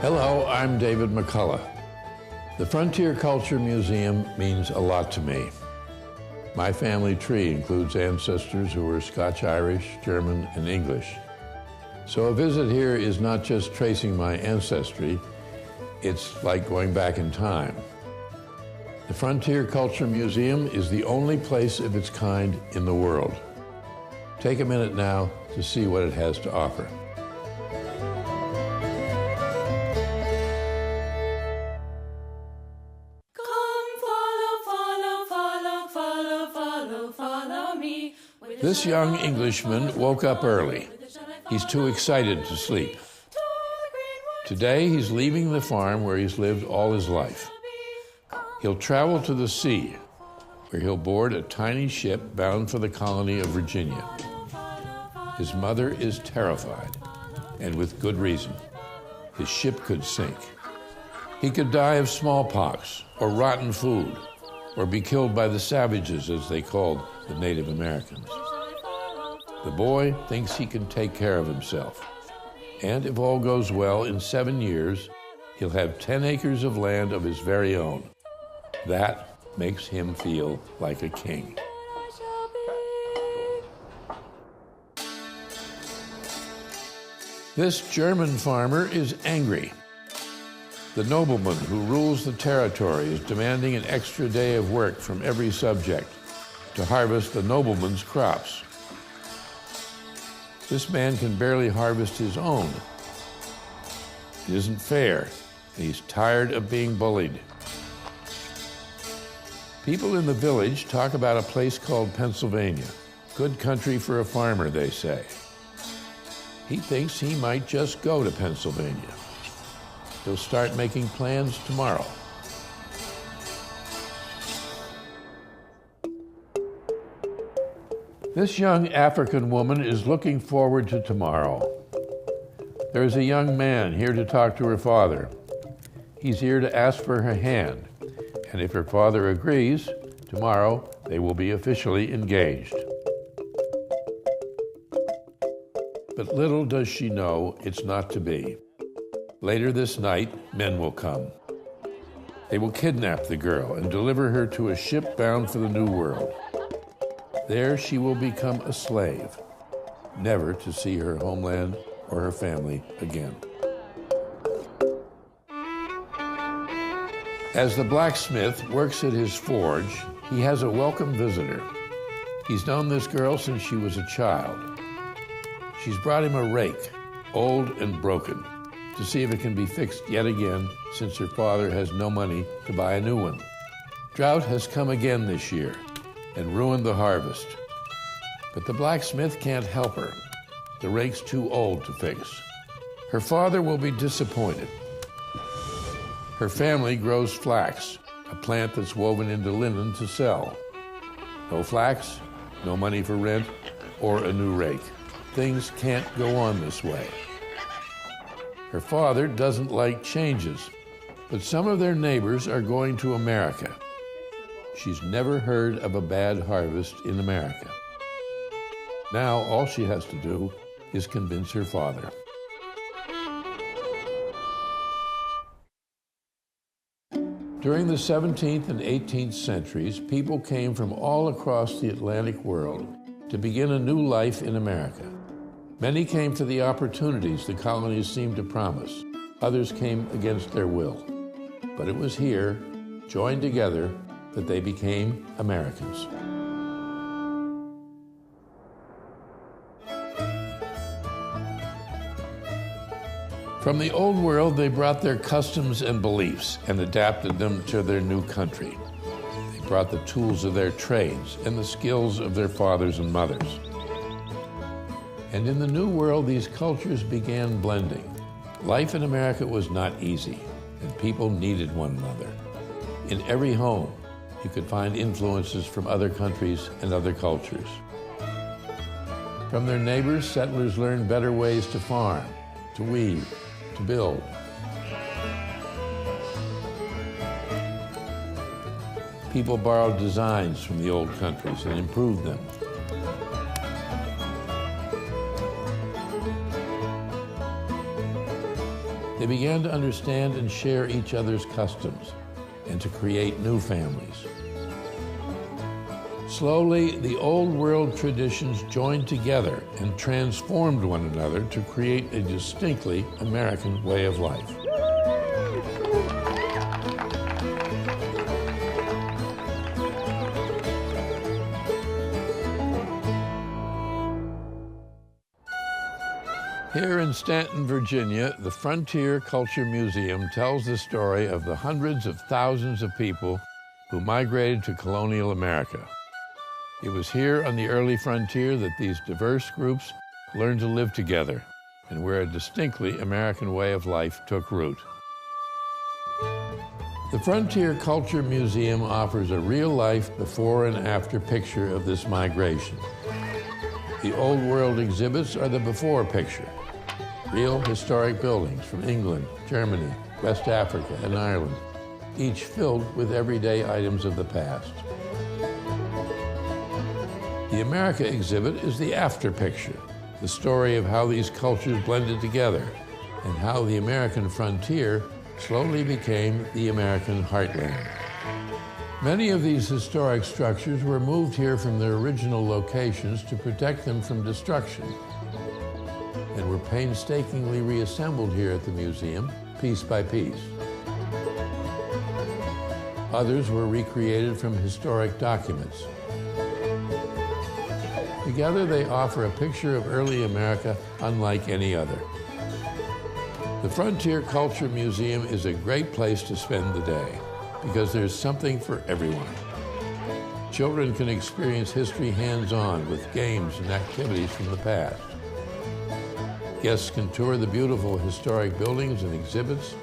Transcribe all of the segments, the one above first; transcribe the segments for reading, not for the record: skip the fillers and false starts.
Hello, I'm David McCullough. The Frontier Culture Museum means a lot to me. My family tree includes ancestors who were Scotch-Irish, German, and English. So a visit here is not just tracing my ancestry, it's like going back in time. The Frontier Culture Museum is the only place of its kind in the world. Take a minute now to see what it has to offer. This young Englishman woke up early. He's too excited to sleep. Today, he's leaving the farm where he's lived all his life. He'll travel to the sea, where he'll board a tiny ship bound for the colony of Virginia. His mother is terrified, and with good reason. His ship could sink. He could die of smallpox, or rotten food, or be killed by the savages, as they called the Native Americans. The boy thinks he can take care of himself. And if all goes well, in 7 years, he'll have 10 acres of land of his very own. That makes him feel like a king. This German farmer is angry. The nobleman who rules the territory is demanding an extra day of work from every subject to harvest the nobleman's crops. This man can barely harvest his own. It isn't fair, and he's tired of being bullied. People in the village talk about a place called Pennsylvania. Good country for a farmer, they say. He thinks he might just go to Pennsylvania. He'll start making plans tomorrow. This young African woman is looking forward to tomorrow. There is a young man here to talk to her father. He's here to ask for her hand, and if her father agrees, tomorrow they will be officially engaged. But little does she know it's not to be. Later this night, men will come. They will kidnap the girl and deliver her to a ship bound for the New World. There she will become a slave, never to see her homeland or her family again. As the blacksmith works at his forge, he has a welcome visitor. He's known this girl since she was a child. She's brought him a rake, old and broken, to see if it can be fixed yet again since her father has no money to buy a new one. Drought has come again this year and ruined the harvest. But the blacksmith can't help her. The rake's too old to fix. Her father will be disappointed. Her family grows flax, a plant that's woven into linen to sell. No flax, no money for rent, or a new rake. Things can't go on this way. Her father doesn't like changes, but some of their neighbors are going to America. She's never heard of a bad harvest in America. Now all she has to do is convince her father. During the 17th and 18th centuries, people came from all across the Atlantic world to begin a new life in America. Many came for the opportunities the colonies seemed to promise. Others came against their will. But it was here, joined together, that they became Americans. From the old world, they brought their customs and beliefs and adapted them to their new country. They brought the tools of their trades and the skills of their fathers and mothers. And in the new world, these cultures began blending. Life in America was not easy, and people needed one another. In every home, you could find influences from other countries and other cultures. From their neighbors, settlers learned better ways to farm, to weave, to build. People borrowed designs from the old countries and improved them. They began to understand and share each other's customs and to create new families. Slowly, the old world traditions joined together and transformed one another to create a distinctly American way of life. Here in Stanton, Virginia, the Frontier Culture Museum tells the story of the hundreds of thousands of people who migrated to colonial America. It was here on the early frontier that these diverse groups learned to live together and where a distinctly American way of life took root. The Frontier Culture Museum offers a real-life before and after picture of this migration. The Old World exhibits are the before picture. Real historic buildings from England, Germany, West Africa, and Ireland, each filled with everyday items of the past. The America exhibit is the after picture, the story of how these cultures blended together and how the American frontier slowly became the American heartland. Many of these historic structures were moved here from their original locations to protect them from destruction and were painstakingly reassembled here at the museum, piece by piece. Others were recreated from historic documents. Together, they offer a picture of early America unlike any other. The Frontier Culture Museum is a great place to spend the day because there's something for everyone. Children can experience history hands-on with games and activities from the past. Guests can tour the beautiful historic buildings and exhibits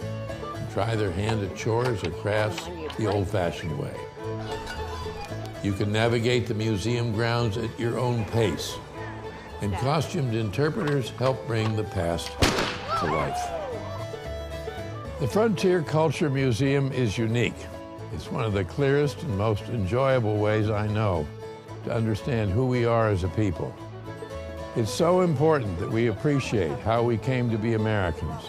and try their hand at chores or crafts the old-fashioned way. You can navigate the museum grounds at your own pace, and costumed interpreters help bring the past to life. The Frontier Culture Museum is unique. It's one of the clearest and most enjoyable ways I know to understand who we are as a people. It's so important that we appreciate how we came to be Americans,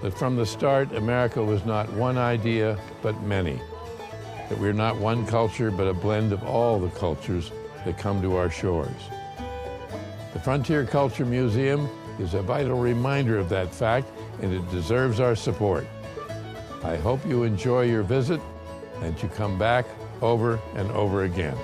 that from the start, America was not one idea, but many. That we're not one culture, but a blend of all the cultures that come to our shores. The Frontier Culture Museum is a vital reminder of that fact, and it deserves our support. I hope you enjoy your visit and you come back over and over again.